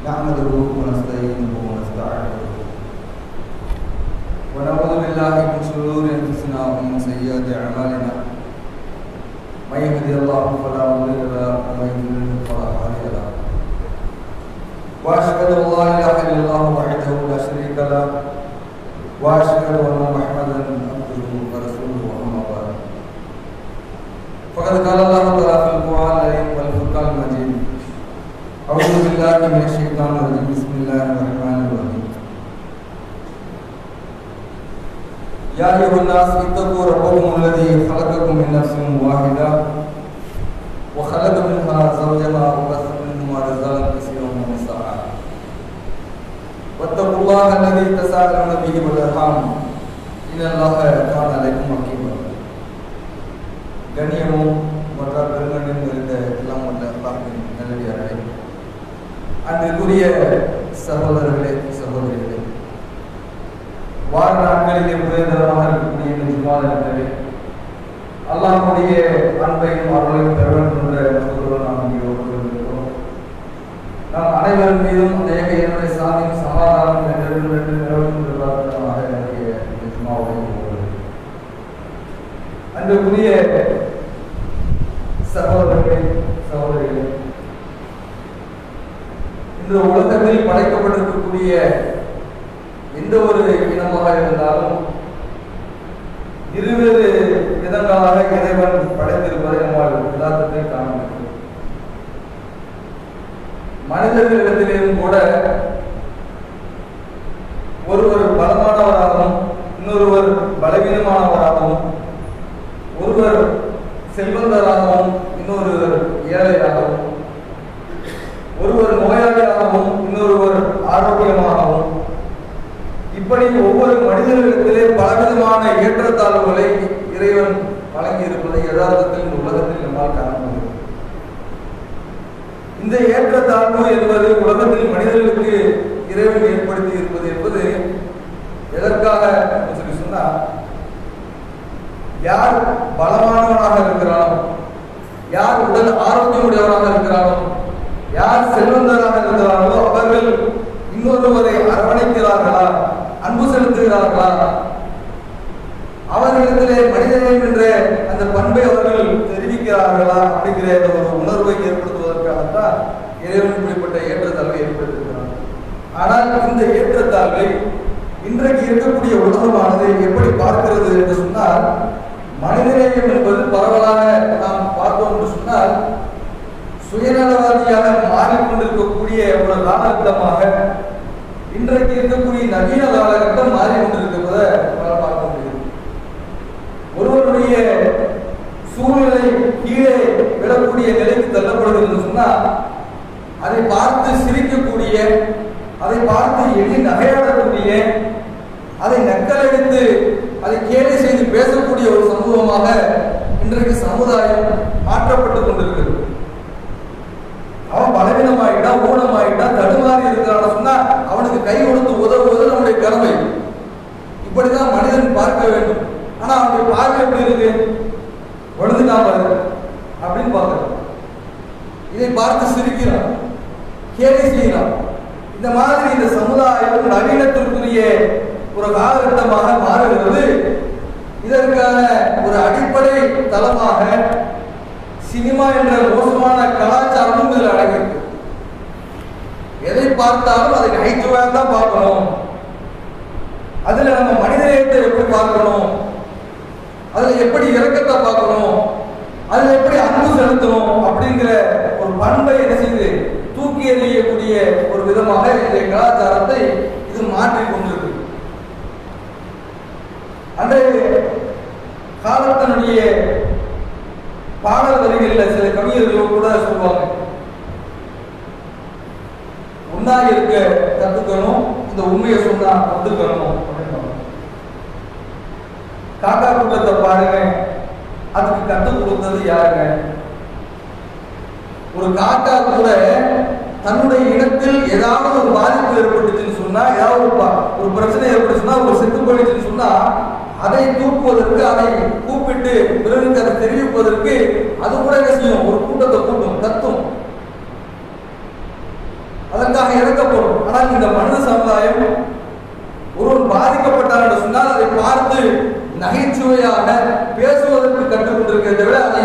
نحمده ونستعينه ونستعينه ونعوذ بالله من شرور انفسنا ومن سيئات اعمالنا من يهده الله فلا مضل له ومن يضلل فلا هادي له واشهد ان لا اله الا الله وحده لا شريك له واشهد ان محمدا عبده ورسوله اما بعد فقد قال الله تعالى في القران الكريم والفرقان المجيد أعوذ بالله من الشيطان الرجيم بسم الله الرحمن الرحيم يا أيها الناس اتقوا ربكم الذي خلقكم من نفس واحدة وخلق منها زوجها وبث منهما رجالا كثيرا ونساء واتقوا الله الذي تساءلون به والأرحام إن الله كان عليكم رقيبا கண்ணியமும் மற்ற பெருங்கண்ணும் இருந்த எல்லாம் வல்ல அல்லாஹ்வின் நல்லடியார்களே, அன்பிற்குரிய சகோதரர்களே சகோதரிகளே, வார நாட்களிலே உதயதரமாக இருக்கக்கூடிய இந்த ஜும்மாவிலே அல்லாஹ்வுடைய அன்பையும் அருளையும் பெற வேண்டும் என்ற நோக்கத்துடன் நாம் இங்கே ஒப்புக்கொண்டிருக்கிறோம். நாம் அனைவரின் மீதும் அநேக என்னுடைய சாந்தியும் சமாதானம் என்று நிலவுகின்றதாக என்னுடைய இந்த ஜும்மாவுடைய அன்புக்குரிய சகோதரர்களே சகோதரிகளே, இந்த உலகத்தில் படைக்கப்பட்டிருக்கக்கூடிய எந்த ஒரு இனமாக இருந்தாலும் இருவேறு விதங்களாக இறைவன் படைத்திருப்பதை நம்மால் யதார்த்தத்தை காண முடியும். மனிதர்களிடத்திலும் கூட ஒருவர் பலமானவராகவும் இன்னொருவர் பலவீனமானவராகவும், ஒருவர் செல்வந்தராகவும் இன்னொருவர் ஏழையாகவும், ஒருவர் நோயாளியாகவும் இன்னொருவர் ஆரோக்கியமாகவும், இப்படி ஒவ்வொரு மனிதர்களிடத்திலே பலவிதமான ஏற்றத்தாழ்வுகளை இறைவன் வழங்கி இருப்பதை யதார்த்தத்தில் இந்த உலகத்தில் நம்மால் காண முடியும். இந்த ஏற்றத்தாழ்வு என்பது உலகத்தில் மனிதர்களுக்கு இறைவன் ஏற்படுத்தி இருப்பது என்பது எதற்காக சொல்லி சொன்னால், யார் பலமானவனாக இருக்கிறானோ, யார் உடல் ஆரோக்கியமுடையவனாக இருக்கிறானோ, யார் செல்வந்தராக இருக்கிறார்களோ அவர்கள் இன்னொருவரை அரவணைக்கிறார்களா, அன்பு செலுத்துகிறார்களா, அவர்களிடத்திலே மனிதநேயம் என்ற அந்த பண்பை அவர்கள் தெரிவிக்கிறார்களா அப்படிங்கிற ஒரு உணர்வை ஏற்படுத்துவதற்காகத்தான் இறைவன் இப்படிப்பட்ட ஏற்றத்தாழ்வை ஏற்படுத்துகிறார். ஆனால் இந்த ஏற்றத்தாழ்வை இன்றைக்கு இருக்கக்கூடிய உலகமானது எப்படி பார்க்கிறது என்று சொன்னால், மனிதநேயம் என்பது பரவலாக நாம் பார்த்தோம் என்று சொன்னால் சுயநலவாதியாக மாறிக்கொண்டிருக்கக்கூடிய ஒரு காலகட்டமாக இன்றைக்கு இருக்கக்கூடிய நவீன காலகட்டம் மாறிக்கொண்டிருக்கிறத பார்க்க முடியும். ஒருவருடைய சூழ்நிலை கீழே விடக்கூடிய நிலைக்கு தள்ளப்படுவது என்று சொன்னால், அதை பார்த்து சிரிக்கக்கூடிய, அதை பார்த்து எண்ணி நகையாடக்கூடிய, அதை நக்கலெடுத்து அதை கேலி செய்து பேசக்கூடிய ஒரு சமூகமாக இன்றைக்கு சமுதாயம் மாற்றப்பட்டுக் கொண்டிருக்கிறது. அவன் பலவீனமாயிட்டா, ஊனமாயிட்டா, தடுமாறி இருக்கிறான்னு சொன்னா அவனுக்கு கை கொடுத்து உதவுவது நம்முடைய கடமை. இப்படிதான் மனிதன் பார்க்க வேண்டும். ஆனா அவனுடைய பார்வை எப்படி இருக்கு? உடந்துட்டான் பாரு அப்படின்னு பார்க்கிறான். இதை பார்த்து சிரிக்கிறான், கேலி செய்யலாம். இந்த மாதிரி இந்த சமுதாயம் நவீனத்திற்குரிய ஒரு காலகட்டமாக மாறுகிறது. இதற்கான ஒரு அடிப்படை தளமாக சினிமா என்ற மோசமான கலாச்சாரமும் இதில் அடங்கியிருக்கு. எதை பார்த்தாலும் அதை நகைச்சுவையாக தான் பார்க்கணும், அதுல நம்ம மனிதநேயத்தை எப்படி பார்க்கணும், அதுல எப்படி இரக்கத்தை பார்க்கணும், அதுல எப்படி அன்பு செலுத்தணும் அப்படிங்கிற ஒரு பண்பை என்ன செய்து தூக்கி எறியக்கூடிய ஒரு விதமாக இந்த கலாச்சாரத்தை இது மாற்றிக் கொண்டிருக்கு. அன்றைய காலத்தினுடைய பாடல் வரிகளில் சில கவிஞர்கள் கூட சொல்லுவாங்க, உண்ணா இருக்க கத்துக்கணும், இந்த உண்மையை சொன்னா கத்துக்கணும் அப்படின்னு. காக்கா கூட்டத்தை பாருங்க, அதுக்கு கற்றுக் கொடுத்தது யாருங்க? ஒரு காக்கா கூட தன்னுடைய இனத்தில் ஏதாவது ஒரு பாதிப்பு ஏற்பட்டுச்சுன்னு சொன்னா, ஏதாவது ஒரு பிரச்சனை ஏற்பட்டுச்சுன்னா, ஒரு செத்து போயிடுச்சுன்னு சொன்னா, அதை தூக்குவதற்கு, அதை கூப்பிட்டு பிறருக்கு அதை தெரிவிப்பதற்கு அது கூட என்ன செய்யும்? ஒரு கூட்டத்தை கூட்டும், கத்தும். அதற்காக அதெல்லாம் இறக்கப்படும். ஆனால் இந்த மனித சமுதாயம் ஒருவன் பாதிக்கப்பட்டார் என்று சொன்னால் அதை பார்த்து நகைச்சுவையாக பேசுவதற்கு கற்றுக்கொண்டிருக்கிறதை விட அதை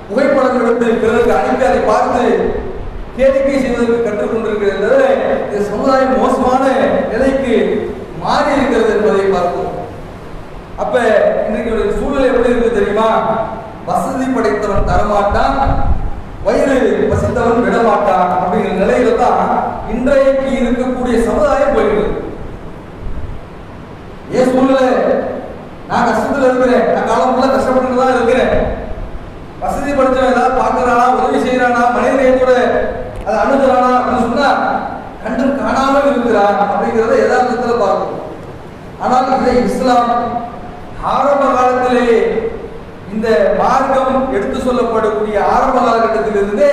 புகைப்படங்கள் எடுத்து பிறருக்கு அனுப்பி அதை பார்த்து கேளிக்கை செய்வதற்கு கற்றுக்கொண்டிருக்கிறது. இந்த சமுதாயம் மோசமான நிலைக்கு மாறி இருக்கிறது என்பதை பார்ப்போம். அப்ப இன்றைக்கு சூழ்நிலை எப்படி இருக்கு தெரியுமா? வசதி படைத்தவன் தரமாட்டான், வயிறு பசித்தவன் விடமாட்டான் அப்படிங்கிற நிலையில தான் இன்றைக்கு இருக்கக்கூடிய சமுதாயம் போயிடுது. ஏன் சூழ்நிலை? நான் கஷ்டத்துல இருக்கிறேன், நான் காலம் ஃபுல்லா கஷ்டப்பட்டு தான் இருக்கிறேன். வசதி படைச்சவன் ஏதாவது பார்க்கறானா, உதவி செய்யறானா, மனித நேயத்தோட அதை அணுகுறானா அப்படின்னு சொன்னா கண்டும் காணாமல் இருக்கிறான் அப்படிங்கிறத யதார்த்தத்துல பார்க்கணும். ஆனால் இதை இஸ்லாம் ஆரம்ப காலத்திலேயே இந்த மார்க்கம் எடுத்து சொல்லப்படக்கூடிய ஆரம்ப காலகட்டத்திலிருந்து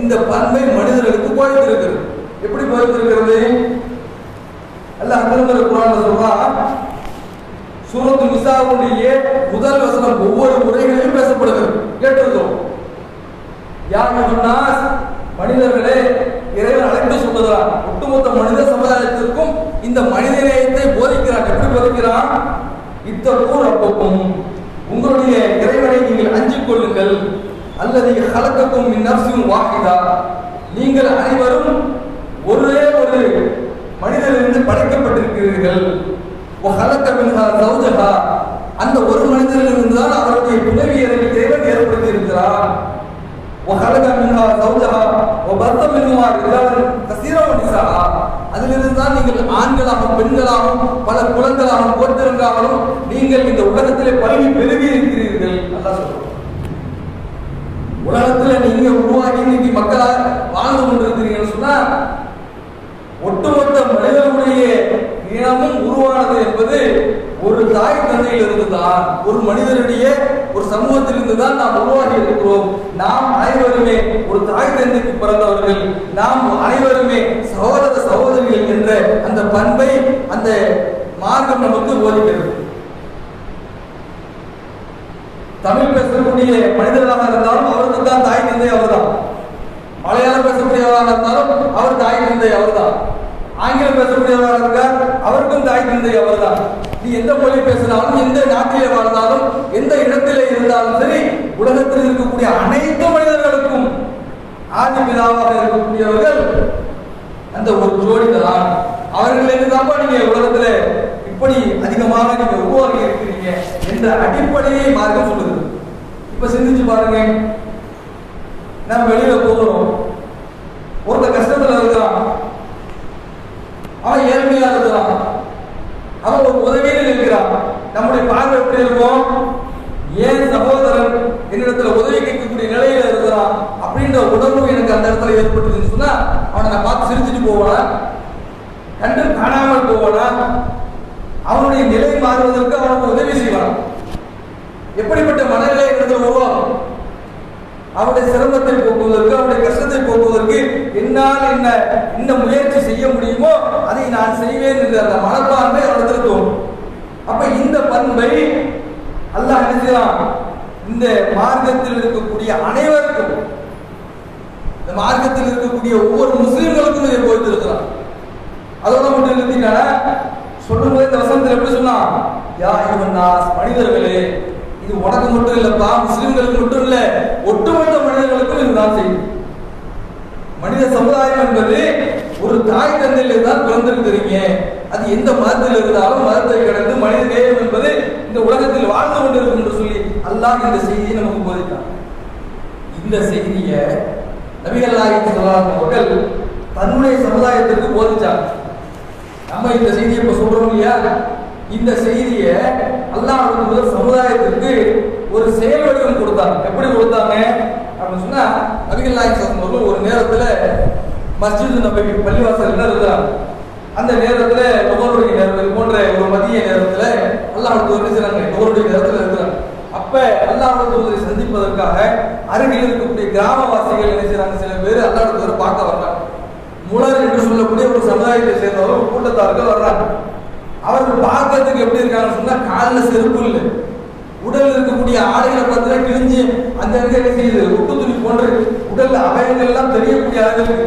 இந்த பண்பை மனிதர்களுக்கு போய்த்திருக்கிறது. எப்படி போய்த்திருக்கிறது? அல்லாஹ் திருமறை குர்ஆன்ல சொல்றான், சூரத்துல் நிசாவுடைய முதல் வசனம் ஒவ்வொரு முறைகளிலும் பேசப்படுகிறது. கேட்டிருக்கிறோம். யா அய்யுஹன்னாஸ், மனிதர்களே, இறைவன் அழைத்து சொல்லுகிறான். ஒட்டுமொத்த மனித சமுதாயத்திற்கும் இந்த மனித நேயத்தை போதிக்கிறான். எப்படி போதிக்கிறான்? இத்தகு ரப்பக்கும், உங்களுடைய இறைவனை நீங்கள் அஞ்சிக் கொள்ளுங்கள். அல்லதி ஹலக்கக்கும் மின் நஃப்ஸின் வாஹிதா, நீங்கள் அனைவரும் ஒரே ஒரு மனிதரிலிருந்து படைக்கப்பட்டிருக்கிறீர்கள். வஹலக்க மின்ஹா ஸௌஜஹா, அந்த ஒரு மனிதரிலிருந்து தான் அவருடைய துணைவியரை இறைவன் ஏற்படுத்தி இருக்கிறார். வஹலக மின்ஹா ஸௌஜஹா வபத்த மின்ஹுமா ரிஜாலன் கஸீரன் வநிஸா, அதிலிருந்து தான் நீங்கள் ஆண்களாகவும் பெண்களாகவும் பல குலங்களாகவும் கோத்திரங்களாகவும் நீங்கள் இந்த உலகத்திலே பல்கி பெருகி இருக்கிறீர்கள். அல்லாஹ் சொல்றான். உலகத்துல நீங்க உருவாகி இன்னைக்கு மக்களா வாழ்ந்து கொண்டிருக்கிறீங்கன்னு சொன்னா ஒட்டுமொத்த மனிதனுடைய இனமும் உருவானது என்பது ஒரு தாய் தந்தையில் இருந்துதான், ஒரு மனிதனுடைய ஒரு சமூகத்திலிருந்து தான் நாம் உருவாகி இருக்கிறோம். நாம் அனைவருமே ஒரு தாய் தந்தைக்கு பிறந்தவர்கள், நாம் அனைவருமே சகோதர சகோதரிகள் என்ற அந்த பண்பை அந்த மார்க்கம் நமக்கு போதிக்கிறது. தமிழ் பேசக்கூடிய மனிதர்களாக இருந்தாலும் அவருக்கு தான் தாய் தந்தை அவர்தான். மலையாளம் பேசக்கூடியவராக இருந்தாலும் அவர் தாய் தந்தை அவர்தான். ஆங்கிலம் பேசக்கூடியவராக இருக்கார், அவருக்கும் தாய் தந்தை அவர்தான். நீ எந்த மொழி பேசினாலும், எந்த நாட்டிலே வாழ்ந்தாலும், எந்த இடத்திலே இருந்தாலும் சரி, உலகத்தில் இருக்கக்கூடிய அனைத்து மனிதர்களுக்கும் ஆதி பிதாவாக இருக்கக்கூடியவர்கள் அந்த ஒரு ஜோடி தான். அவர்கள் என்னதாப்பா நீங்க உலகத்துல இப்படி அதிகமாக நீங்க உருவாகி இருக்கிறீங்க என்ற அடிப்படையை மார்க்கம் சொல்லுது. இப்ப சிந்திச்சு பாருங்க, நம்ம வெளியில போகிறோம், ஒருத்த கஷ்டத்துல இருக்கிறான், அவன் ஏழ்மையா இருக்கிறான், அவன் ஒரு உதவியில் இருக்கிறான். நம்முடைய பார்வை எப்படி இருக்கும்? ஏன் சகோதரன் என்னிடத்துல உதவி கேட்கக்கூடிய நிலையில இருக்கிறான் அப்படின்ற உணர்வு எனக்கு அந்த இடத்துல ஏற்பட்டுச்சுன்னு சொன்னா அவனை நான் பார்த்து சிரிச்சுட்டு போவானா? கண்டு காணாமல் போவானா? அவனுடைய நிலை மாறுவதற்கு அவனுக்கு உதவி செய்வான். எப்படிப்பட்ட மனநிலை இடத்துல உருவாகும்? அவருடைய சிரமத்தை போக்குவதற்கு, அவருடைய கஷ்டத்தை போக்குவதற்கு என்னால் என்ன முயற்சி செய்ய முடியுமோ அதை நான் செய்வேன் என்று அந்த மனப்பான்மை அவரிடத்தில் தோணும். அப்ப இந்த பண்பை அல்லாஹ் என்ன செய்யலாம்? இந்த மார்க்கத்தில் இருக்கக்கூடிய அனைவருக்கும், இந்த மார்க்கத்தில் இருக்கக்கூடிய ஒவ்வொரு முஸ்லிம்களுக்கும் இதை போய்த்திருக்கிறான். அதோட மட்டும் நிறுத்தினா சொல்லும்போது இந்த வசனத்தில் எப்படி சொன்னா, யா அய்யுஹன்னாஸ், மனிதர்களே, இது உனக்கு மட்டும் இல்லப்பா, முஸ்லிம்களுக்கு மட்டும் இல்ல, ஒட்டுமொத்த மனிதர்களுக்கும் இதுதான் செய்யும். மனித சமுதாயம் என்பது ஒரு தாய் தந்தையில தான் பிறந்திருக்கிறீங்க. அது எந்த மதத்தில் இருந்தாலும் மதத்தை கடந்து மனித நேயம் என்பது இந்த உலகத்தில் வாழ்ந்து கொண்டிருக்கும் என்று சொல்லி அல்லாஹ் இந்த செய்தியை நமக்கு போதித்தார். இந்த செய்தியை நபிகள் நாயகம் ஸல்லல்லாஹு அலைஹி அவர்கள் தன்னுடைய சமுதாயத்திற்கு போதிச்சாங்க. நம்ம இந்த செய்தியை இப்ப சொல்றோம் இல்லையா, இந்த செய்தியை அல்லாஹ் முதல் சமுதாயத்திற்கு ஒரு செயல் வடிவம் கொடுத்தாங்க. எப்படி கொடுத்தாங்க அப்படின்னு சொன்னா, நபிகள் நாயகம் அவர்கள் ஒரு நேரத்துல மஸ்ஜித் நபவி பள்ளிவாசல் இருக்கிறாங்க. அந்த நேரத்துல நுகருடைய நேரத்தில் போன்ற ஒரு மதிய நேரத்துல அல்லாஹ் என்ன செய்றாங்க, நுகருடைய நேரத்துல இருக்கிறாங்க. அப்ப அல்லாஹ் தூதரை சந்திப்பதற்காக அருகில் இருக்கக்கூடிய கிராமவாசிகள் என்ன செய்றாங்க, சில பேர் அல்லாஹ் தூதரை பார்க்க வர்றாங்க. முலர் என்று சொல்லக்கூடிய ஒரு சமுதாயத்தை சேர்ந்தவர் ஒரு கூட்டத்தார்கள் வர்றாங்க. அவர்கள் பார்க்கறதுக்கு எப்படி இருக்காங்கன்னு சொன்னா, காலில் செருப்பு இல்லை, உடல் இருக்கக்கூடிய ஆடைகளை பார்த்தா கிழிஞ்சு அந்த என்ன செய்யுது, உட்டு துணி போன்று உடல் அவயங்கள் எல்லாம் தெரியக்கூடிய அளவுக்கு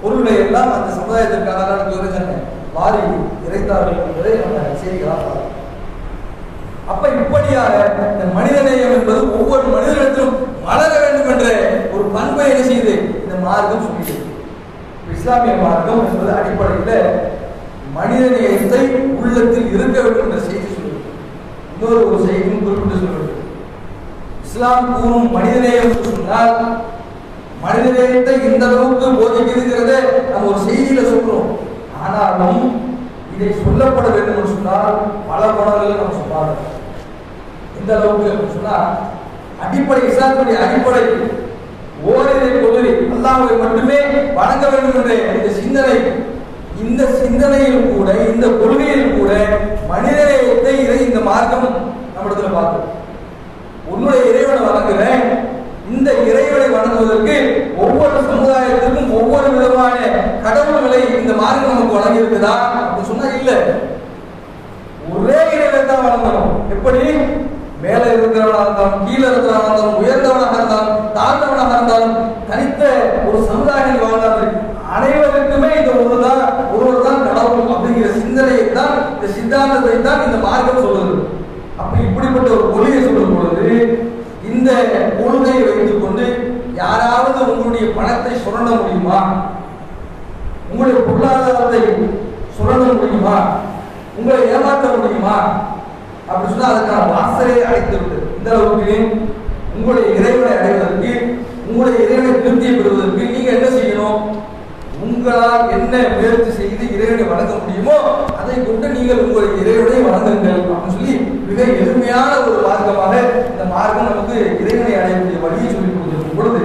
பொருளை எல்லாம் அந்த சமுதாயத்திற்காக வாரி இறைத்தார்கள் என்பதை நம்ம செய்திகளாக பார்க்கிறோம். அப்ப இப்படியாக இந்த மனிதநேயம் என்பது ஒவ்வொரு மனிதனிடத்திலும் வளர வேண்டும் என்ற ஒரு பண்பை என்ன செய்து இந்த மார்க்கம் சொல்லியது. இஸ்லாமிய மார்க்கம் என்பது அடிப்படையில் மனிதநேயத்தை உள்ளத்தில் இருக்க வேண்டும் என்ற செய்தி சொல்லுது. இன்னொரு ஒரு செய்தியும் குறிப்பிட்டு சொல்லுது. இஸ்லாம் கூறும் மனிதநேயம் என்று சொன்னால் மனிதநேயத்தை இந்த அளவுக்கு போதிக்கிறத நம்ம ஒரு செய்தியில சொல்றோம். ஆனாலும் இதை சொல்லப்பட வேண்டும் என்று சொன்னால் பல குணங்களை நம்ம சொல்றாங்க. இந்த அளவுக்கு சொன்னா அடிப்படை இஸ்லாத்துடைய அடிப்படை ஓரிரை கொள்கை அல்லாஹ்வை மட்டுமே வணங்க வேண்டும் என்ற இந்த சிந்தனையில் கூட இந்த கொள்கையில் கூட மனிதநேயத்தை இந்த மார்க்கம் நம்மிடத்துல பார்க்கும். உன்னுடைய இறைவனை வணங்குறேன், இந்த இறைவனை வணங்குவதற்கு ஒவ்வொரு சமுதாயத்திற்கும் ஒவ்வொரு விதமான கடவுள்களை இந்த மார்க்கம் நமக்கு வழங்கி இருக்குதா அப்படின்னு சொன்னா இல்ல. ஒரே இறைவனை தான் வணங்கணும். எப்படி? மேல இருக்கிறவனாக இருந்தாலும் கீழே இருக்கிறவனாக இருந்தாலும் உயர்ந்தவனாக இருந்தாலும் தாழ்ந்தவனாக இருந்தாலும் தனித்த ஒரு சமுதாயத்தில் வாழ்ந்தார்கள் அனைவருக்குமே இந்த ஒருவர் தான் கடவுள் அப்படிங்கிற சிந்தனையை தான் இந்த சித்தாந்தத்தை தான் இந்த மார்க்கம் சொல்லுது. அப்ப இப்படிப்பட்ட ஒரு கொள்கையை சொல்லும் பொழுது இந்த கொள்கையை வைத்துக் கொண்டு யாராவது உங்களுடைய பணத்தை சுரண்ட முடியுமா? உங்களுடைய பொருளாதாரத்தை சுரண்ட முடியுமா? உங்களை ஏமாற்ற முடியுமா? அப்படி சொன்னா அதுக்கான வாசலை அடைத்து விட்டது. இந்த அளவுக்கு உங்களுடைய இறைவனை அடைவதற்கு உங்களுடைய இறைவனை திருப்தியை பெறுவதற்கு நீங்க என்ன செய்யணும்? உங்களால் என்ன முயற்சி செய்து இறைவனை வணங்க முடியுமோ அதை கொண்டு நீங்கள் உங்களுடைய இறைவனை வணங்குங்கள் அப்படின்னு சொல்லி மிக எளிமையான ஒரு மார்க்கமாக இந்த மார்க்கம் நமக்கு இறைவனை அடையக்கூடிய வழியை சொல்லிக் கொடுத்திருக்கும் பொழுது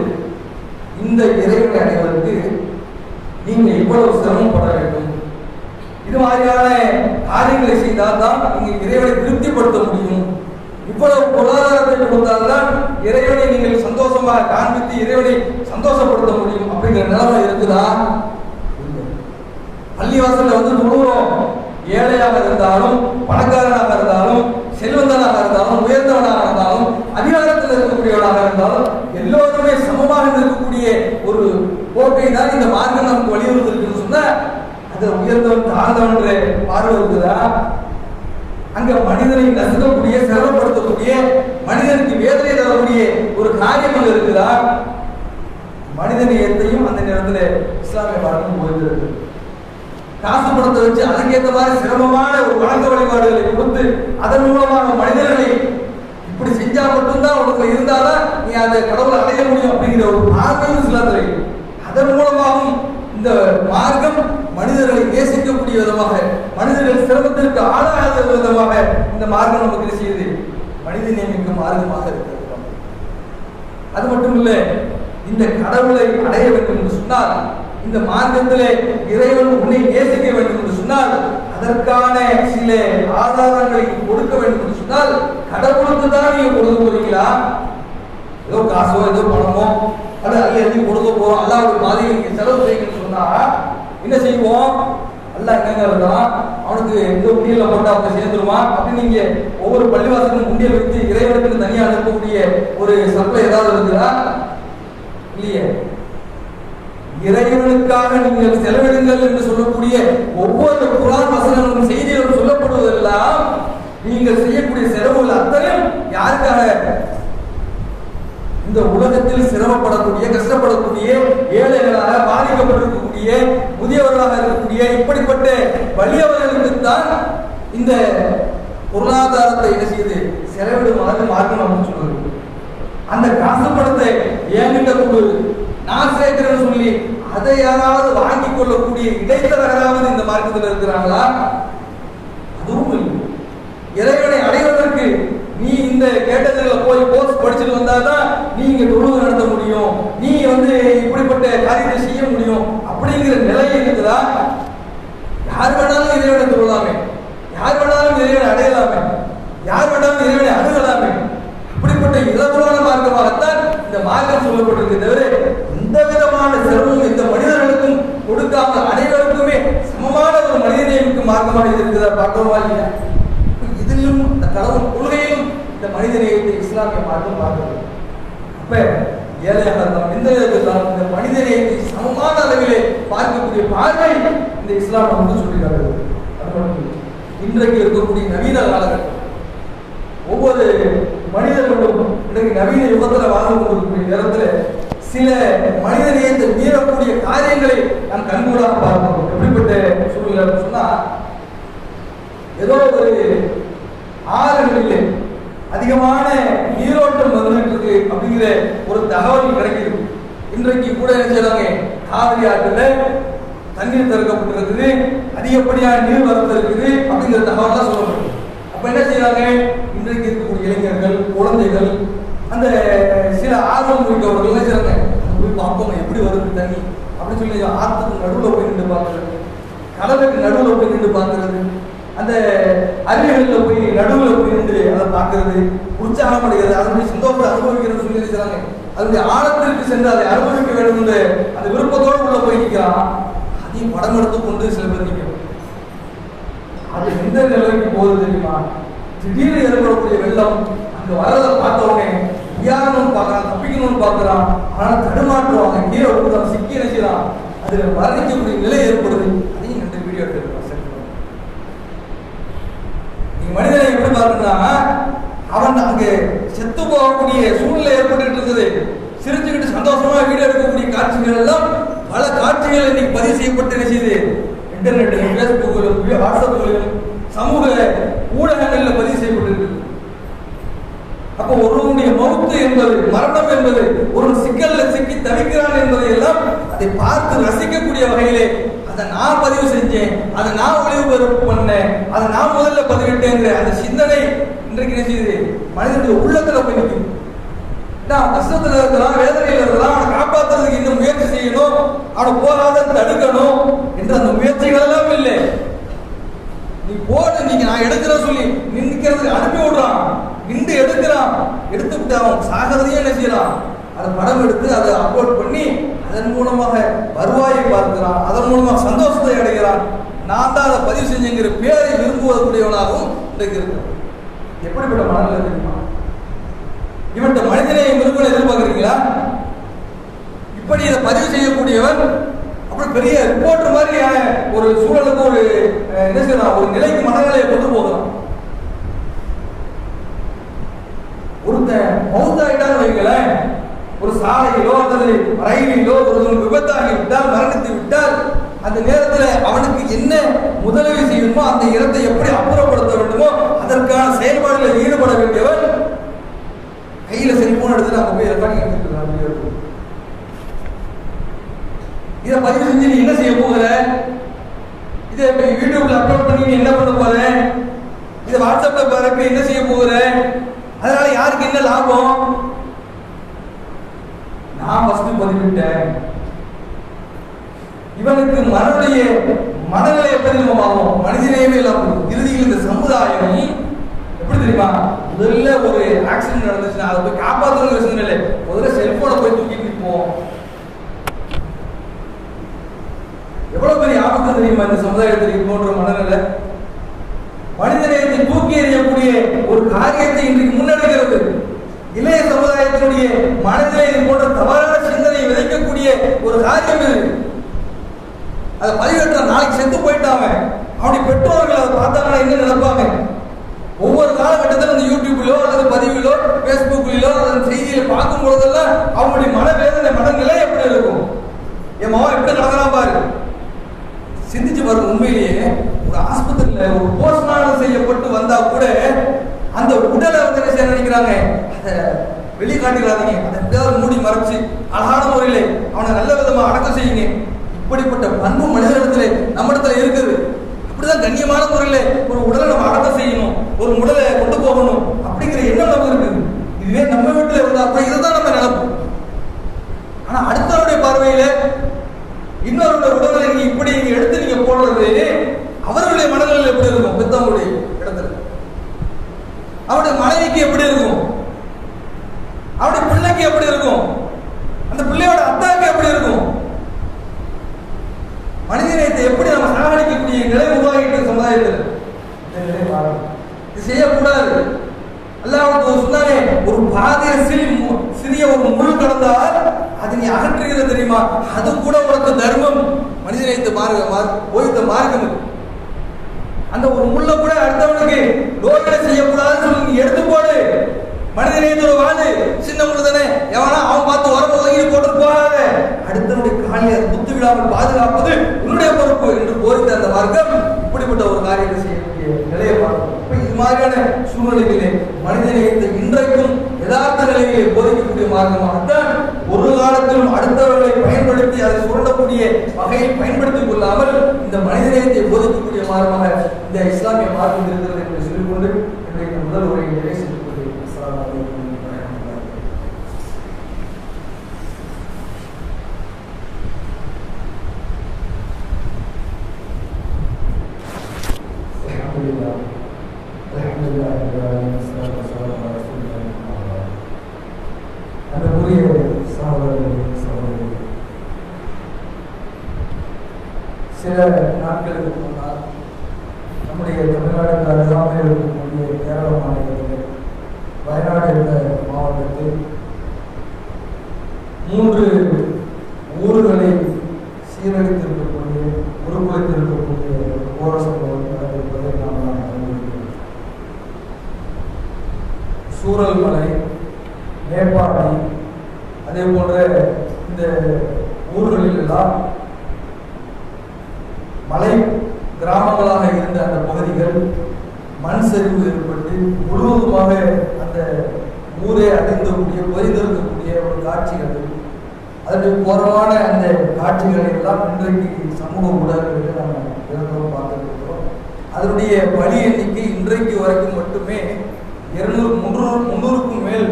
இந்த இறைவனை அடைவதற்கு நீங்க இவ்வளவு சிரமப்பட வேண்டும், இது மாதிரியான காரியங்களை செய்தால் தான் நீங்க இறைவனை திருப்திப்படுத்த முடியும், இவ்வளவு பொருளாதாரத்தை கொடுத்தால்தான் இறைவனை நீங்கள் சந்தோஷமாக காண்பித்து இறைவனை சந்தோஷப்படுத்த முடியும் அப்படிங்கிற நிலைமை இருக்குதா? பள்ளிவாசல்ல தொழுகிறோம். ஏழையாக இருந்தாலும் பணக்காரனாக இருந்தாலும் செல்வந்தனாக இருந்தாலும் உயர்ந்தவனாக இருந்தாலும் அதிகாரத்தில் இருக்கக்கூடியவனாக இருந்தாலும் எல்லோருமே சமமாக இருக்கக்கூடிய ஒரு போக்கை தான் இந்த மார்க்கம் நமக்கு வலியுறுத்திருக்குன்னு சொன்னா அது உயர்ந்தவன் தாழ்ந்தவன்ற பார்வை இருக்குதா? அங்க மனிதனை நசுக்கக்கூடிய சிரமப்படுத்தக்கூடிய மனிதனுக்கு வேதனை தரக்கூடிய ஒரு காரியம் அங்க இருக்குதா? மனிதநேயத்தையும் அந்த நேரத்தில் இஸ்லாமிய மார்க்கம் போயிருக்கிறது. காசு பணத்தை வச்சு அதுக்கேற்ற மாதிரி சிரமமான ஒரு வணக்க வழிபாடுகளை கொடுத்து அதன் மூலமாக மனிதர்களை இப்படி செஞ்சா மட்டும்தான் உனக்கு இருந்தாதான் நீ அந்த கடவுளை அடைய முடியும் அப்படிங்கிற ஒரு பார்வையும் இஸ்லாத்தில். அதன் மூலமாகவும் இந்த மார்க்கம் மனிதர்களை நேசிக்கக்கூடிய விதமாக மனிதர்கள் சிரமத்திற்கு ஆளாகாத விதமாக இந்த மார்க்கம் நமக்கு செய்து மனித நேமிக்க மார்க்கமாக இருக்கிறது. அது மட்டும் இல்லை, இந்த கடவுளை அடைய வேண்டும் என்று சொன்னால் இந்த மார்க்கத்திலே இறைவன் உன்னை நேசிக்க வேண்டும் என்று சொன்னால் அதற்கான சில ஆதாரங்களை கொடுக்க வேண்டும் என்று சொன்னால் கடவுளுக்கு தான் நீங்க கொடுக்க போறீங்களா? ஏதோ காசோ ஏதோ பணமோ அது அள்ளி கொடுக்க போறோம் அல்லாஹ்வுடைய பாதையில் நீங்க செலவு செய்யுங்கன்னு சொன்னா என்ன செய்வோம்? அல்லாஹ் என்னங்க இருந்தான் அவனுக்கு எந்த உண்டியல்ல போட்டா அவங்க சேர்ந்துருவான் அப்படின்னு நீங்க ஒவ்வொரு பள்ளிவாசலுக்கும் உண்டியல் வைத்து இறைவனுக்கு தனியாக அனுப்பக்கூடிய ஒரு சப்ளை ஏதாவது இருக்குதா? இல்லையே. இறைவனுக்காக நீங்கள் செலவிடுங்கள் என்று சொல்லக்கூடிய ஒவ்வொரு குர்ஆன் வசனங்களும் செய்திகளும் சொல்லப்படுவதெல்லாம் நீங்கள் செய்யக்கூடிய செலவுகள் அத்தனையும் யாருக்காக? இந்த உலகத்தில் சிரமப்படக்கூடிய கஷ்டப்படக்கூடிய ஏழைகளாக பாதிக்கப்பட்டிருக்கக்கூடிய முதியவர்களாக இருக்கக்கூடிய இப்படிப்பட்ட வலியவர்களுக்கு தான் இந்த பொருளாதாரத்தை என்ன செய்து செலவிடுமாறு மார்க்கம் அப்படின்னு சொல்லுது. அந்த காசு பணத்தை என்கிட்ட கொடு நான் சேர்க்கிறேன்னு சொல்லி அதை யாராவது வாங்கி கொள்ளக்கூடிய இடைத்தரகராவது இந்த மார்க்கத்தில் இருக்கிறாங்களா? அதுவும் இல்லை. இறைவனை அடைவதற்கு நீ இந்த கேட்டகரியில போய் கோர்ஸ் படிச்சுட்டு வந்தாதான் நீ இங்க தொழுகை நடத்த முடியும், நீ இப்படிப்பட்ட காரியத்தை செய்ய முடியும் அப்படிங்கிற நிலை இருக்குதா? யார் வேணாலும் இறைவனை தொழலாமே, யார் வேணாலும் இறைவனை அடையலாமே, யார் வேணாலும் இறைவனை அணுகலாமே. இப்படிப்பட்ட இலகுவான மார்க்கமாகத்தான் இந்த மார்க்கம் சொல்லப்பட்டிருக்கு. தவிர எந்த விதமான சிரமமும் இந்த மனிதர்களுக்கும் கொடுக்காம அனைவருக்குமே சமமான ஒரு மனிதநேயமிக்க மார்க்கமாக இருக்குதா பார்க்கவா இல்லையா? இதிலும் இந்த கடவுள் கொள்கையிலும் இந்த மனிதநேயத்தை இஸ்லாமிய மார்க்கம் பார்க்கிறது. அப்ப ஏழையாக இருந்தாலும் எந்த இருந்தாலும் இந்த மனிதனை சமமான அளவிலே பார்க்கக்கூடிய பார்வை இந்த இஸ்லாம் நமக்கு சொல்லிக்காரு. அது மட்டும் இன்றைக்கு இருக்கக்கூடிய நவீன காலகட்டம் ஒவ்வொரு மனிதர்களும் இன்றைக்கு நவீன யுகத்தில் வாழ்ந்து கொண்டிருக்கக்கூடிய நேரத்தில் சில மனித நேயத்தை மீறக்கூடிய காரியங்களை நாம் கண்கூடாக பார்க்கிறோம். எப்படிப்பட்ட சூழ்நிலை சொன்னா, ஏதோ ஒரு ஆறுகளில் அதிகமான நீரோட்டம் வந்துட்டு இருக்கு அப்படிங்கிற ஒரு தகவல் கிடைக்குது. இன்றைக்கு கூட என்ன செய்யறாங்க, காவிரி ஆற்றுல தண்ணீர் திறக்கப்பட்டிருக்குது, அதிகப்படியான நீர் வரத்து இருக்குது அப்படிங்கிற தகவலாம் சொல்லப்படுது. அப்ப என்ன செய்யறாங்க, இன்றைக்கு இருக்கக்கூடிய இளைஞர்கள், குழந்தைகள், அந்த சில ஆர்வம் இருக்கவர்கள் என்ன செய்யறாங்க, போய் பார்ப்போம் எப்படி வருது தண்ணி அப்படின்னு சொல்லி ஆற்றுக்கு நடுவில் போய் நின்று பார்க்கறது, கடலுக்கு நடுவில் போய் நின்று பார்க்கறது, அந்த அருவிகளில் போய் நடுவில் போய் நின்று அதை பார்க்கறது, உற்சாகம் அடைகிறது, அதனுடைய சந்தோஷத்தை அனுபவிக்கிறது சொல்லி நினைச்சாங்க. அதனுடைய ஆழத்திற்கு சென்று அதை அனுபவிக்க வேண்டும் என்று அந்த விருப்பத்தோடு உள்ள போய் நிற்கிறான். அதையும் படம் எடுத்து கொண்டு சில பேர் நிற்கும். அது எந்த நிலைக்கு போகுது தெரியுமா, திடீர்னு ஏற்படக்கூடிய வெள்ளம் அங்க வரதை பார்த்தவனே வியாரணம் பார்க்கறான், தப்பிக்கணும்னு பார்க்கறான், ஆனால் தடுமாற்றுவாங்க, கீழே விழுந்தான், சிக்கி நினைச்சான், அதுல மரணிக்கக்கூடிய நிலை ஏற்படுது. அதையும் ரெண்டு வீடியோ எடுத்துருக்கான். நீங்க மனிதனை எப்படி பாருங்கன்னா, அவன் அங்கே செத்து போகக்கூடிய சூழ்நிலை ஏற்பட்டு இருந்தது, சிரிச்சுக்கிட்டு சந்தோஷமா வீடியோ எடுக்கக்கூடிய காட்சிகள் எல்லாம் பல காட்சிகள் இன்னைக்கு பதிவு செய்யப்பட்டு நினைச்சது இன்டர்நெட், பேஸ்புக், வாட்ஸ்அப், சமூக ஊடகங்களில் பதிவு செய்யப்பட்டிருக்கு. அப்போ ஒருவனுடைய மௌத்து என்பது, மரணம் என்பது, ஒரு சிக்கல்ல சிக்கி தவிக்கிறான் என்பதை எல்லாம் அதை பார்த்து ரசிக்கக்கூடிய வகையிலே அதை நான் பதிவு செஞ்சேன், அதை நான் ஒளிபரப்பு பண்ணேன், அதை நான் முதல்ல பதிவிட்டேங்கிற அந்த சிந்தனை இன்றைக்கு நினைச்சது மனிதனுடைய உள்ளத்துல போய் நிற்கும். நான் கஷ்டத்துல இருக்கலாம், வேதனையில் இருக்கலாம், அவனை காப்பாற்றுறதுக்கு இன்னும் முயற்சி செய்யணும், அவனை போராத தடுக்கணும் என்ற அந்த முயற்சிகள் எல்லாம் இல்லை. நீ போடு, நீங்க நான் எடுக்கிறேன் சொல்லி நிற்கிறதுக்கு அனுப்பி விடுறான், நின்று எடுக்கிறான், எடுத்து விட்டு அவன் சாகிறதையே என்ன செய்யறான், அதை படம் எடுத்து அதை அப்லோட் பண்ணி அதன் மூலமாக வருவாயை பார்க்கிறான், அதன் மூலமாக சந்தோஷத்தை அடைகிறான். நான் தான் அதை பதிவு செஞ்சுங்கிற பேரை விரும்புவதற்குரியவனாகவும் இன்றைக்கு இருக்கிறான். எப்படிப்பட்ட மனநிலை தெரியுமா? இவன்கிட்ட மனிதனை விரும்புவதை எதிர்பார்க்குறீங்களா? இப்படி இதை பதிவு செய்யக்கூடியவன் அப்படி பெரிய ரிப்போர்ட் மாதிரி ஒரு சூழலுக்கு ஒரு என்ன செய்யலாம், ஒரு நிலைக்கு மனநிலையை கொண்டு போகலாம். ஒருத்தன் மௌத்தாயிட்டான்னு வைங்களேன், ஒரு சாலையிலோ அல்லது ரயிலிலோ ஒரு விபத்தாகி விட்டால், மரணித்து விட்டால், அந்த நேரத்தில் அவனுக்கு என்ன முதலுதவி செய்யணுமோ, அந்த இடத்தை எப்படி அப்புறப்படுத்த வேண்டுமோ அதற்கான செயல்பாடுகளில் ஈடுபட வேண்டியவன் கையில செல்போன் எடுத்து அங்க போய் ரெக்கார்டிங் எடுத்துட்டு இதை பதிவு செஞ்சு நீ என்ன செய்ய போகிற, இதை யூடியூப்ல அப்லோட் பண்ணி நீ என்ன பண்ண போற, இதை வாட்ஸ்அப்ல பரப்பி என்ன செய்ய போகிற, அதனால யாருக்கு என்ன லாபம்? நான் ஃபர்ஸ்ட் பதிவிட்டேன். இவனுக்கு மனநிலை எப்படி நம்ம ஆகும், மனிதநேயமே இல்லாம இறுதியில் இந்த சமுதாயம் எப்படி தெரியுமா, முதல்ல ஒரு ஆக்சிடென்ட் நடந்துச்சுன்னா அதை போய் காப்பாற்றுற விஷயம் இல்லை, முதல்ல செல்போனை போய் தூக்கிட்டு இருப்போம். எவ்வளவு பெரிய ஆபத்து தெரியுமா இந்த சமுதாயத்திற்கு போன்ற மனநிலை. மனிதநேயத்தை தூக்கி எறியக்கூடிய ஒரு காரியத்தை இன்றைக்கு முன்னெடுக்கிறது. இளைய சமுதாயத்தினுடைய மனதிலே இது போன்ற தவறான சிந்தனையை விதைக்கக்கூடிய ஒரு காரியம் இது. அதை பதிவேற்ற நாளைக்கு செத்து போயிட்டாங்க, அவனுடைய பெற்றோர்கள் அதை பார்த்தாங்கன்னா என்ன நினைப்பாங்க? ஒவ்வொரு காலகட்டத்தில் அந்த யூடியூப்லோ அல்லது பதிவிலோ பேஸ்புக்லோ அந்த செய்தியை பார்க்கும் பொழுதெல்லாம் அவங்களுடைய மனவேதனை, மனநிலை எப்படி இருக்கும்? என் மகன் எப்படி நடக்கிறான் பாரு, சிந்திச்சு பாருங்க. உண்மையிலேயே ஒரு ஆஸ்பத்திரியில் ஒரு போஸ்ட்மார்ட்டம் செய்யப்பட்டு வந்தா கூட அந்த உடலை வந்து என்ன செய்ய நினைக்கிறாங்க, அதை வெளியே காட்டிடாதீங்க, அதை எப்படியாவது மூடி மறைச்சு அழகான முறையிலே அவனை நல்ல விதமாக அடக்கம் செய்யுங்க. இப்படிப்பட்ட பண்பு மனிதனிடத்துல நம்ம இடத்துல இருக்குது. அப்படிதான் கண்ணியமான முறையில ஒரு உடலை நம்ம அடக்கம் செய்யணும், ஒரு உடலை கொண்டு போகணும் அப்படிங்கிற எண்ணம் நமக்கு இருக்குது. இதுவே நம்ம வீட்டில் இருந்தா கூட இதுதான் நம்ம நினைப்போம். ஆனா அடுத்தவருடைய பார்வையில இன்னொருடைய உடலை நீங்க இப்படி எடுத்து நீங்க போடுறது அவர்களுடைய மனநிலையில் எப்படி இருக்கும்? பெத்தவங்களுடைய இடத்துல அவருடைய மனைவிக்கு எப்படி இருக்கும், அவருடைய பிள்ளைக்கு எப்படி இருக்கும், அந்த பிள்ளையோட அத்தாக்கு எப்படி இருக்கும்? மனிதநேயத்தை எப்படி நம்ம சாகடிக்கக்கூடிய நிலை உருவாகிட்டு சமுதாயத்தில் இது செய்யக்கூடாது. அல்லாஹ் சொன்னாலே ஒரு பாதிய சிறிய சிறிய ஒரு முள் கடந்தால் அது நீ அகற்றுகிறது தெரியுமா? அது கூட உனக்கு தர்மம். மனிதனை இந்த போய்த்த மார்க்கம். அந்த ஒரு முள்ள கூட அடுத்தவனுக்கு நோய்களை செய்யக்கூடாதுன்னு சொல்லி நீ எடுத்து போடு. மனிதநேயத்தோட வாழு. சின்ன முள்ளு தானே, எவனா அவன் பார்த்து உரம்ப ஒதுங்கி போட்டு போகாத. அடுத்தவனுடைய காலில் அது குத்து விடாமல் பாதுகாப்பது உன்னுடைய பொறுப்பு என்று போரித்த அந்த மார்க்கம் இப்படிப்பட்ட ஒரு காரியத்தை செய்யக்கூடிய நிலையை பார்க்கும். இது மாதிரியான சூழ்நிலைகளிலே மனிதநேயத்தை இன்றைக்கும் யதார்த்த நிலையை போதிக்கக்கூடிய மார்க்கமாகத்தான் ஒரு காலத்திலும் அடுத்தவர்களை பயன்படுத்தி அதை சுரண்டக்கூடிய வகையை பயன்படுத்திக் கொள்ளாமல் இந்த மனிதநேயத்தை போதிக்கக்கூடிய மார்க்கமாக இந்த இஸ்லாமிய மார்க்கம் இருக்கிறது என்று சொல்லிக்கொண்டு இன்றைக்கு முதல் உரையை நிறைவு செய்து கொள்கிறேன். அஸ்ஸலாமு அலைக்கும் வரஹ்மத்துல்லாஹி. அன்புக்குரிய சகோதரர்களே, சகோதரிகளே, சில நாட்களுக்கு முன்னால் நம்முடைய தமிழ்நாடு அருகாமையில் இருக்கக்கூடிய கேரள மாநிலத்தில் வயநாடு என்ற மாவட்டத்தில் 3 ஊர்களை சீரழித்திருக்கக்கூடிய உருக்குலைத்திருக்கக்கூடிய கோர சம்பவம் நடந்திருப்பதை நாம் அறிந்திருக்கிறோம். சூரல்மலை, நேபாளி, அதே போன்ற இந்த ஊர்களில் எல்லாம் மலை கிராமங்களாக இருந்த அந்த பகுதிகள் மண் சரிவு ஏற்பட்டு முழுவதுமாக அந்த ஊரே அடைந்தக்கூடிய பொறிந்திருக்கக்கூடிய ஒரு காட்சிகள், அதற்கு கோரமான அந்த காட்சிகளை எல்லாம் இன்றைக்கு சமூக ஊடகங்களில் நாம் தினந்தோறும் பார்த்துருக்கிறோம். அதனுடைய பலி எண்ணிக்கை இன்றைக்கு வரைக்கும் மட்டுமே 200-300க்கும் மேல்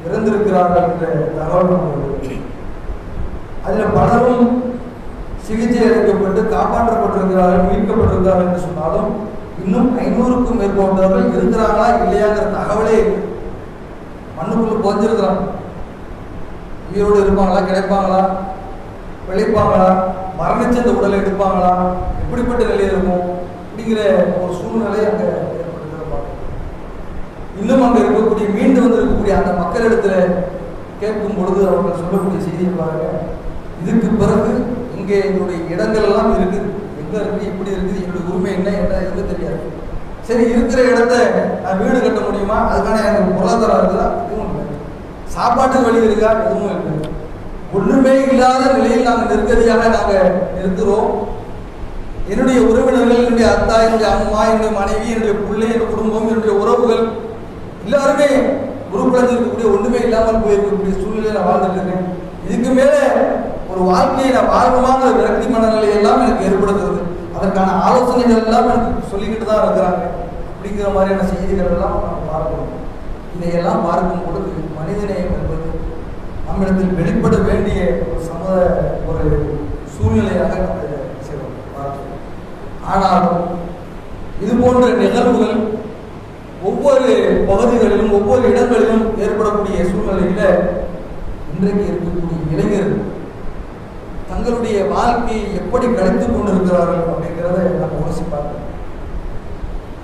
இறந்திருக்கிறார்கள் என்ற தகவல். அதில் பலரும் சிகிச்சை அளிக்கப்பட்டு காப்பாற்றப்பட்டிருக்கிறார்கள், மீட்கப்பட்டிருக்கிறார்கள் என்று சொன்னாலும் இன்னும் 500க்கும் மேற்பட்டவர்கள் இருக்கிறாங்களா இல்லையாங்கிற தகவலே மண்ணுக்குள்ள புதைஞ்சிருக்கிறாங்க. உயிரோடு இருப்பாங்களா, கிடைப்பாங்களா, பிழைப்பாங்களா, மரணிச்ச அந்த உடலை எடுப்பாங்களா, எப்படிப்பட்ட நிலையில் இருக்கும் அப்படிங்கிற ஒரு சூழ்நிலை அங்கே ஏற்படுத்திருப்பாங்க. இன்னும் அங்கே இருக்கக்கூடிய மீண்டு வந்திருக்கக்கூடிய அந்த மக்களிடத்தில் கேட்கும் பொழுது அவர்கள் சொல்லக்கூடிய செய்தியை பாருங்க. இதுக்கு பிறகு இங்கே எங்களுடைய இடங்கள் எல்லாம் இருக்குது, எங்க இருக்குது, இப்படி இருக்குது, என்னுடைய உரிமை என்ன எதுவும் தெரியாது. சரி, இருக்கிற இடத்த நான் வீடு கட்ட முடியுமா? அதுக்கான எனக்கு பொருளாதாரம் இருக்குதா? எதுவும் இல்லை. சாப்பாட்டுக்கு வழி இருக்கா? எதுவும் இல்லை. ஒன்றுமே இல்லாத நிலையில் நாங்கள் நெருக்கடியாக நாங்கள் இருக்கிறோம். என்னுடைய உறவினர்கள், என்னுடைய அத்தா, என்னுடைய அம்மா, என்னுடைய மனைவி, என்னுடைய பிள்ளை, என்னுடைய குடும்பம், என்னுடைய உறவுகள் எல்லாருமே உருக்குலைஞ்சிருக்கக்கூடிய ஒன்றுமே இல்லாமல் போயிருக்கக்கூடிய சூழ்நிலையை நான் வாழ்ந்துட்டு இருக்கேன். இதுக்கு மேலே ஒரு வாழ்க்கையை நான் வாழ்வுமான விரக்தி மனநிலை எல்லாம் எனக்கு ஏற்படுத்துறது. அதற்கான ஆலோசனைகள் எல்லாம் எனக்கு சொல்லிக்கிட்டு தான் இருக்கிறாங்க. அப்படிங்கிற மாதிரியான செய்திகள் எல்லாம் நம்ம பார்க்கணும். இதையெல்லாம் பார்க்கும் பொழுது மனிதநேயம் என்பது நம்மிடத்தில் வெளிப்பட வேண்டிய ஒரு ஒரு சூழ்நிலையாக நம்ம பார்க்கிறோம். ஆனாலும் இது போன்ற நிகழ்வுகள் ஒவ்வொரு பகுதிகளிலும் ஒவ்வொரு இடங்களிலும் ஏற்படக்கூடிய சூழ்நிலையில இன்றைக்கு இருக்கக்கூடிய இளைஞர்கள் தங்களுடைய வாழ்க்கையை எப்படி கழித்துக் கொண்டிருக்கிறார்கள் அப்படிங்கிறத நம்ம யோசி பார்க்கணும்.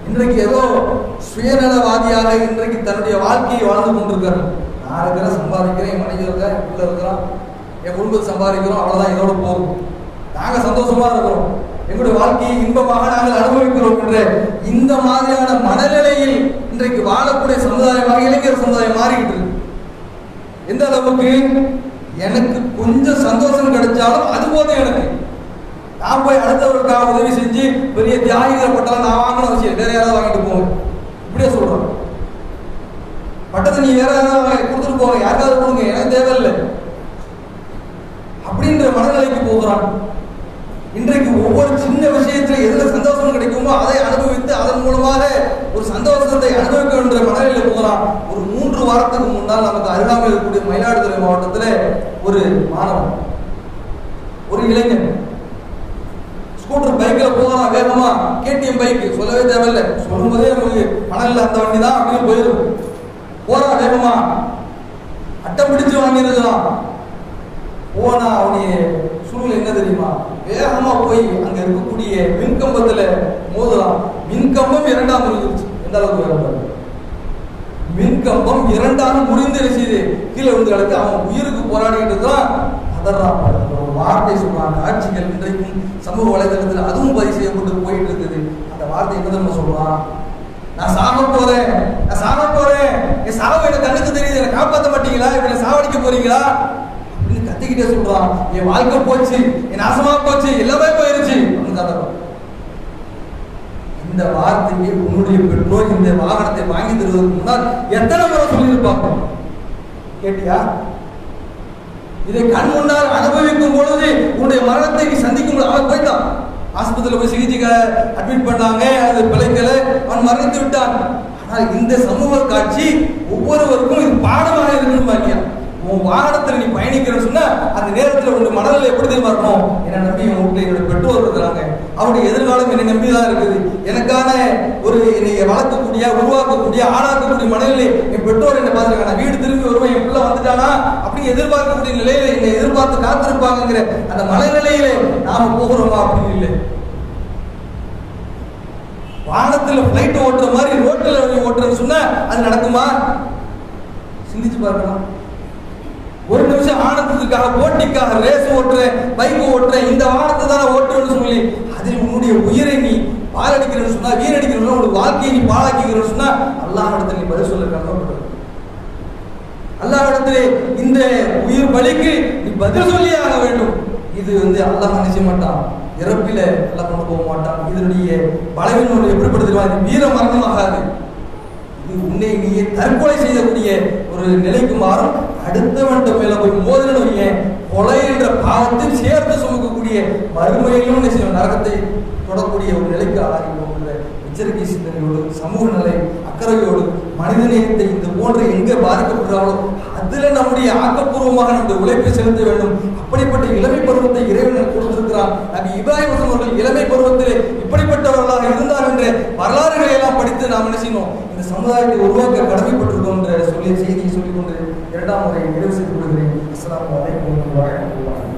இன்றைக்கு ஏதோ சுயநலவாதியாக இன்றைக்கு தன்னுடைய வாழ்க்கையை வாழ்ந்து கொண்டிருக்கிறார்கள். நான் இருக்கிறேன், சம்பாதிக்கிறேன், என் மனைவி இருக்கா, என் பிள்ளை இருக்கிறான், என் குடும்பத்தை சம்பாதிக்கிறோம், அவ்வளவுதான், இதோட போகும், நாங்க சந்தோஷமா இருக்கிறோம், எங்களுடைய வாழ்க்கையை இன்பமாக நாங்கள் அனுபவிக்கிறோம் என்ற இந்த மாதிரியான மனநிலையில் இன்றைக்கு வாழக்கூடிய சமுதாயமாக இளைஞர் சமுதாயம் மாறிக்கிட்டு இருக்கு. எந்த அளவுக்கு எனக்கு கொஞ்சம் சந்தோஷம் கிடைச்சாலும் அது போதும், எனக்கு நான் போய் அடுத்தவருக்காக உதவி செஞ்சு பெரிய தியாகிகள் பட்டம் நான் வாங்கணும் அவசியம், வேற யாராவது வாங்கிட்டு போங்க, இப்படியே சொல்றோம். பட்டத்தை நீ வேற யாராவது கொடுத்துட்டு போங்க, யாருக்காவது கொடுங்க, எனக்கு தேவையில்லை அப்படின்ற மனநிலைக்கு போகிறான். இன்றைக்கு ஒவ்வொரு சின்ன விஷயத்துல எதுல சந்தோஷம் கிடைக்குமோ அதை அனுபவித்து அதன் மூலமாக ஒரு சந்தோஷத்தை அனுபவிக்க என்ற மனநிலையில் போகிறான். ஒரு 3 வாரத்துக்கு முன்னால் நமக்கு அருகாமையில் இருக்கக்கூடிய மயிலாடுதுறை மாவட்டத்தில் ஒரு மாணவன், ஒரு இளைஞன் ஸ்கூட்டர் பைக்கில் போகிறான் வேகமா. KTM பைக்கு சொல்லவே தேவையில்லை, சொல்லும் போதே நமக்கு பணம் இல்லை, அந்த வண்டி தான் அப்படின்னு போயிடும். போறான் வேகமா, அட்டம் பிடிச்சு வாங்கிருக்கலாம். போனா அவனுடைய சூழ்நிலை என்ன தெரியுமா? வேகமா போய் அங்க இருக்கக்கூடிய மின்கம்பத்துல மோதலாம். மின்கம்பம் 2ஆம் இருந்துச்சு. எந்த அளவுக்கு வேகம், மின் மின்கம்பம் இரண்டாக முறிந்து செய்து கீழே விழுந்து கிடக்கு. அவன் உயிருக்கு போராடிட்டு தான் அதெல்லாம் ஒரு வார்த்தை சொல்றான். காட்சிகள் இன்றைக்கும் சமூக வலைதளத்தில் அதுவும் பதிவு செய்யப்பட்டு போயிட்டு இருக்குது. அந்த வார்த்தை என்ன நம்ம சொல்றான்? நான் சாக போறேன், நான் சாக போறேன், என் சாவு எனக்கு கண்ணுக்கு தெரியுது, என்னை காப்பாற்ற மாட்டீங்களா, இப்ப சாவடிக்க போறீங்களா அப்படின்னு கத்திக்கிட்டே சொல்றான். என் வாழ்க்கை போச்சு, என் நாசமா போச்சு, எல்லாமே போயிருச்சு அப்படின்னு கதறான். இந்த வார்த்தையை உன்னுடைய பெற்றோர் இந்த வாகனத்தை வாங்கி தருவதற்கு முன்னால் எத்தனை முறை சொல்லியிருப்பாங்க கேட்டியா? இதை கண் முன்னால் அனுபவிக்கும் பொழுது உன்னுடைய மரணத்தை நீ சந்திக்கும் பொழுது அவன் போயிட்டான். ஆஸ்பத்திரியில் போய் சிகிச்சைக்கு அட்மிட் பண்ணாங்க, அது பிழைக்கல, அவன் மரணித்து விட்டான். ஆனால் இந்த சமூக காட்சி ஒவ்வொருவருக்கும் இது பாடமாக இருக்கணும் இல்லையா? உன் வாகனத்தில் நீ பயணிக்கிறன்னு சொன்னா அந்த நேரத்தில் உங்க மனதில் எப்படி தெரியுமா இருக்கணும்? என்னை நம்பி என் வீட்டில் என்னோட பெற்றோர் இருக்கிறாங்க, அவருடைய எதிர்காலம் என்னை நம்பிதான் இருக்குது, எனக்கான ஒரு என்னை வளர்க்கக்கூடிய உருவாக்கக்கூடிய ஆளாக்கக்கூடிய மனநிலை என் பெற்றோர் என்னை பார்த்துருக்காங்க, வீடு திரும்பி வருவேன், என் பிள்ளை வந்துட்டானா அப்படி எதிர்பார்க்கக்கூடிய நிலையில என்னை எதிர்பார்த்து காத்திருப்பாங்கிற அந்த மனநிலையில நாம போகிறோமா அப்படின்னு இல்லை. வாகனத்தில் பிளைட் ஓட்டுற மாதிரி ரோட்டில் ஓட்டுறன்னு சொன்னா அது நடக்குமா? சிந்திச்சு பார்க்கலாம். ஒரு நிமிஷம் ஆனந்தத்துக்காக போட்டிக்காக ரேஸ் ஓட்டுறேன், பைக் ஓட்டுறேன், இந்த வாகனத்தை தானே ஓட்டுறேன்னு சொல்லி அதில் உன்னுடைய உயிரை நீ பாலடிக்கிறேன்னு சொன்னா, வீணடிக்கிறேன்னு உன்னுடைய வாழ்க்கையை நீ பாழாக்கிறேன்னு சொன்னா அல்லாஹ்விடத்தில் நீ பதில் சொல்ல கடமைப்பட்ட. அல்லாஹ்விடத்திலே இந்த உயிர் பலிக்கு நீ பதில் சொல்லியே ஆக வேண்டும். இது அல்லாஹ் நினைச்ச மாட்டான், இறப்பில எல்லாம் கொண்டு போக மாட்டான். இதனுடைய பலவீனம் எப்படிப்படுத்துவா? இது வீர மரணமாகாது. இது உன்னை நீயே தற்கொலை செய்யக்கூடிய ஒரு நிலைக்கு மாறும். அடுத்தவன் மேல போய் மோதலுடைய கொலை என்ற பாவத்தை சேர்த்து சுமக்கக்கூடிய மறுமையிலும் நரகத்தை தொடக்கூடிய ஒரு நிலைக்கு ஆளாகி போகின்ற எச்சரிக்கை சிந்தனையோடு, சமூக நிலை அக்கறையோடு, மனிதநேயத்தை இந்த போன்ற எங்கே பாதிக்கப்படுறாங்களோ அதுல நம்முடைய ஆக்கப்பூர்வமாக நம்முடைய உழைப்பை செலுத்த வேண்டும். அப்படிப்பட்ட இளமை பருவத்தை இறைவன் கொடுத்திருக்கிறான். நபி இப்ராஹிம் அவர்கள் இளமை பருவத்திலே இப்படிப்பட்டவர்களாக இருந்தார் என்ற வரலாறுகளை எல்லாம் படித்து நாம் என்ன செய்யணும்? இந்த சமுதாயத்தை உருவாக்க கடமைப்பட்டிருக்கோம் என்ற செய்தியை சொல்லிக்கொண்டு இரண்டாம் முறை நிறைவு செய்து கொள்கிறேன். அஸ்ஸலாமு அலைக்கும் வரஹ்மத்துல்லாஹி